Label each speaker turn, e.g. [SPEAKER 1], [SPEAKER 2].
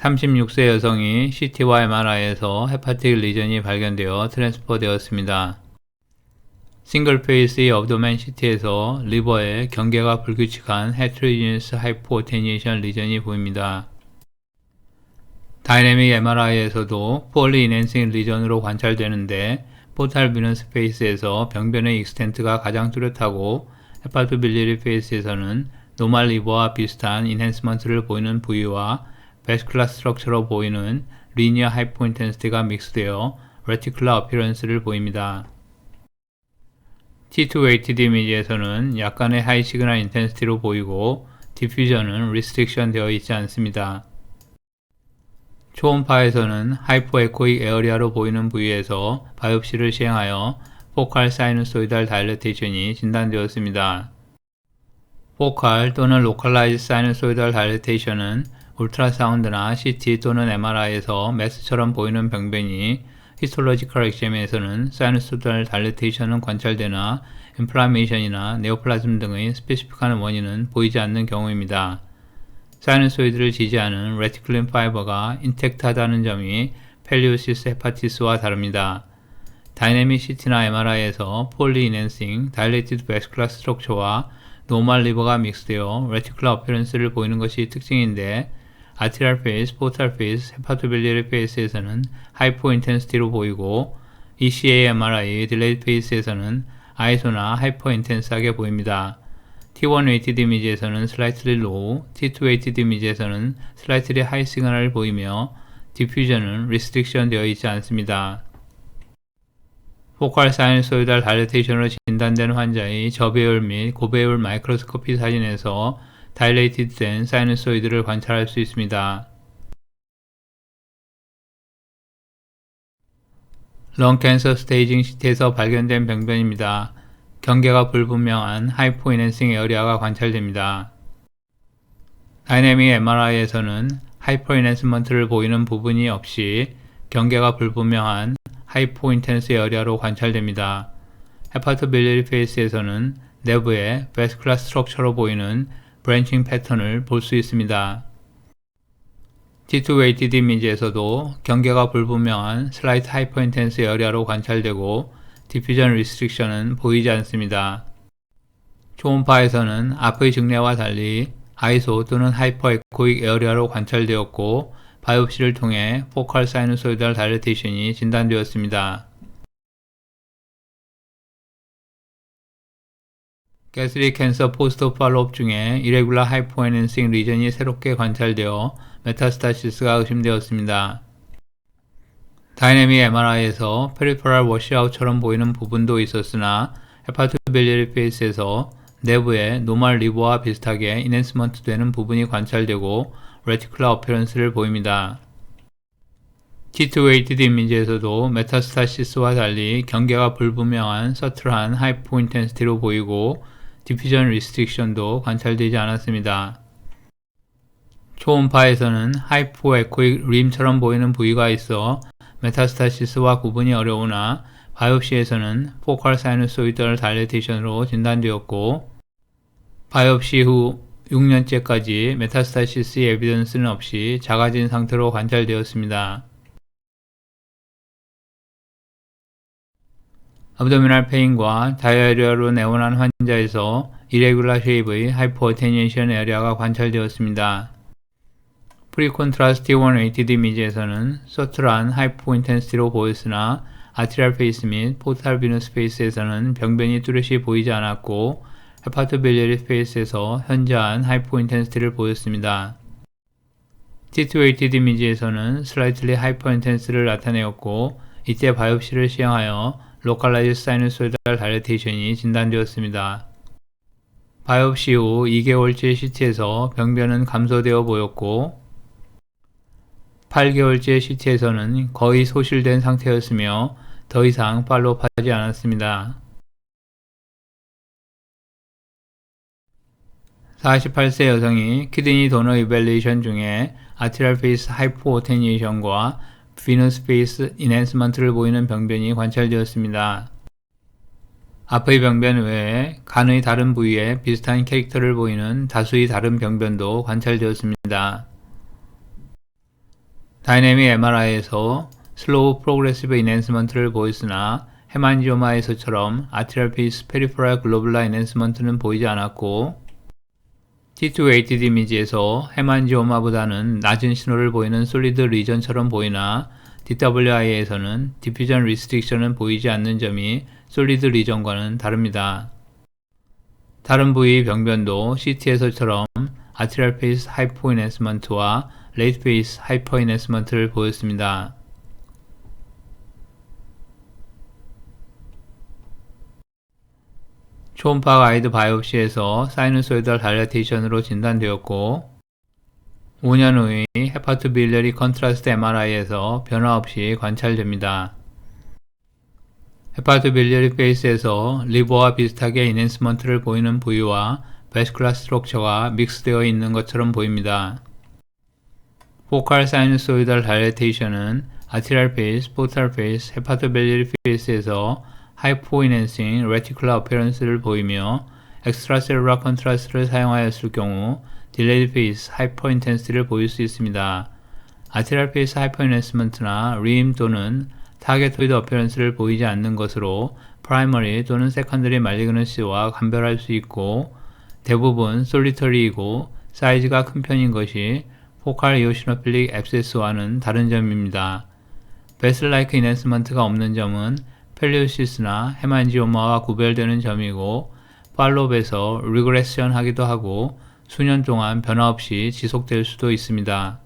[SPEAKER 1] 36세 여성이 CT와 MRI에서 헤파틱 리전이 발견되어 트랜스퍼되었습니다. 싱글 페이스의 업도멘 CT에서 리버에 경계가 불규칙한 헤트로지니어스 하이포어테니에이션 리전이 보입니다. 다이내믹 MRI에서도 폴리 인핸싱 리전으로 관찰되는데 포탈 비너스 페이스에서 병변의 익스텐트가 가장 뚜렷하고 헤파토빌리리 페이스에서는 노말 리버와 비슷한 인핸스먼트를 보이는 부위와 베스큘라 스트럭처로 보이는 리니어 하이포인텐시티가 믹스되어 레티큘라 어피런스를 보입니다. T2 웨이티드 이미지에서는 약간의 하이 시그널 인텐시티로 보이고 디퓨전은 리스트릭션 되어 있지 않습니다. 초음파에서는 하이포 에코익 에어리아로 보이는 부위에서 바이옵시를 시행하여 포칼 사이누소이달 다일레테이션이 진단되었습니다. 포칼 또는 로컬라이즈 사이누소이달 다일레테이션은 울트라사운드나 CT 또는 MRI에서 매스처럼 보이는 병변이 히스톨로지컬 엑셈에서는 사이누소이달 다일레테이션은 관찰되나 인플라메이션이나 네오플라즘 등의 스페시픽한 원인은 보이지 않는 경우입니다. 사이누소이드를 지지하는 레티큘린 파이버가 인텍트하다는 점이 펠리오시스 헤파티스와 다릅니다. 다이내믹 CT나 MRI에서 폴리 인핸싱, 다일레이티드 베스큘라 스트럭처와 노멀 리버가 믹스되어 레티큘라 어피런스를 보이는 것이 특징인데 아티리얼 페이스, 포탈 페이스, 헤파토빌리아리 페이스에서는 하이포 인텐시티로 보이고 ECA MRI, 딜레이드 페이스에서는 아이소나 하이퍼 인텐스하게 보입니다. T1 웨이티드 이미지에서는 슬라이트리 로우, T2 웨이티드 이미지에서는 슬라이트리 하이 시그널을 보이며 디퓨전은 리스트릭션 되어 있지 않습니다. 포칼 사이누소이달 다일레테이션으로 진단된 환자의 저배율 및 고배율 마이크로스코피 사진에서 다일레이티드 된 사이누소이드를 관찰할 수 있습니다. 렁캔서 스테이징 CT에서 발견된 병변입니다. 경계가 불분명한 하이포 인핸싱 에어리아가 관찰됩니다. 다이내믹 MRI에서는 하이퍼 인핸스먼트를 보이는 부분이 없이 경계가 불분명한 하이포 인텐스 에어리아로 관찰됩니다. 헤파토빌리아리 페이스에서는 내부에 베스큘라 스트럭처로 보이는 브랜칭 패턴을 볼 수 있습니다. T2 웨이티드 이미지에서도 경계가 불분명한 슬라이트 하이퍼 인텐스 에어리아로 관찰되고 디퓨전 리스트릭션은 보이지 않습니다. 초음파에서는 앞의 증례와 달리 아이소 또는 하이퍼 에코익 에어리아로 관찰되었고 바이옵시를 통해 포칼 사이누소이달 다일레테이션이 진단되었습니다. 가스릭 캔서 포스트 팔로업 중에 이레귤라 하이포 엔핸싱 리전이 새롭게 관찰되어 메타스타시스가 의심되었습니다. 다이내믹 MRI에서 페리퍼럴 워시아웃처럼 보이는 부분도 있었으나 헤파토빌리아리 페이스에서 내부에 노멀 리버와 비슷하게 인핸스먼트 되는 부분이 관찰되고 레티큘라 어피런스를 보입니다. T2 웨이티드 이미지에서도 메타스타시스와 달리 경계가 불분명한 서틀한 하이포 인텐시티로 보이고 디퓨전 리스트릭션도 관찰되지 않았습니다. 초음파에서는 하이포 에코익 림처럼 보이는 부위가 있어 메타스타시스와 구분이 어려우나 바이옵시에서는 포칼 사이누소이달 다일레테이션으로 진단되었고 바이옵시 후 6년째까지 메타스타시스의 에비던스는 없이 작아진 상태로 관찰되었습니다. abdominal 페인과 다이어리아로 내원한 환자에서 irregular shape의 hypoattenuation 에어리아가 관찰되었습니다. 프리콘트라스트 T1 웨이티드 이미지에서는 서툴한 하이포인텐시티로 보였으나 아티리얼 페이스 및 포탈 비너스 페이스에서는 병변이 뚜렷이 보이지 않았고 헤파토빌리아리 페이스에서 현저한 하이포인텐시티를 보였습니다. T2 웨이티드 이미지에서는 슬라이틀리 하이퍼인텐스를 나타내었고 이때 바이옵시를 시행하여 로컬라이즈 사이누소이달 다일레테이션이 진단되었습니다. 바이옵시 후 2개월째 CT에서 병변은 감소되어 보였고 8개월째 CT에서는 거의 소실된 상태였으며 더 이상 팔로우하지 않았습니다. 48세 여성이 키드니 도너 이벨레이션 중에 아티리얼 페이스 하이포어테니에이션과 비너스 페이스 인핸스먼트를 보이는 병변이 관찰되었습니다. 앞의 병변 외에 간의 다른 부위에 비슷한 캐릭터를 보이는 다수의 다른 병변도 관찰되었습니다. 다이내믹 MRI에서 슬로우 프로그레시브 인핸스먼트를 보였으나 헤만지오마에서처럼 아트리얼 피스 페리퍼럴 글로블라 인핸스먼트는 보이지 않았고 T2 weighted 이미지에서 헤만지오마보다는 낮은 신호를 보이는 솔리드 리전처럼 보이나 DWI에서는 디퓨전 리스트릭션은 보이지 않는 점이 솔리드 리전과는 다릅니다. 다른 부위 병변도 CT에서처럼 아트리얼 페이스 하이포 인핸스먼트와 레이트 페이스 하이퍼 인핸스먼트를 보였습니다. 초음파 가이드 바이옵시에서 사이누소이달 다일레이션으로 진단되었고 5년 후의 헤파토빌리어리 컨트라스트 MRI에서 변화 없이 관찰됩니다. 헤파토빌리어리 페이스에서 리버와 비슷하게 인핸스먼트를 보이는 부위와 베스큘라 스트럭처가 믹스되어 있는 것처럼 보입니다. 포칼 사이누소이달 다일레이션은 아티리얼 페이스, 포탈 페이스, 헤파토빌리어리 페이스에서 하이포인핸싱 레티큘라 어피어런스를 보이며 엑스트라셀룰라 컨트라스트를 사용하였을 경우 딜레이드 페이스 하이퍼 인텐시티를 보일 수 있습니다. 아티리얼 페이스 하이퍼 인핸스먼트나 림 또는 타겟토이드 어피어런스를 보이지 않는 것으로 프라이머리 또는 세컨더리 말리그넌시와 감별할 수 있고 대부분 솔리터리이고 사이즈가 큰 편인 것이 포칼 이오시노필릭 앱세스와는 다른 점입니다. 베슬-라이크 인핸스먼트가 없는 점은 펠리오시스나 헤만지오마와 구별되는 점이고 팔롭에서 리그레션 하기도 하고 수년 동안 변화 없이 지속될 수도 있습니다.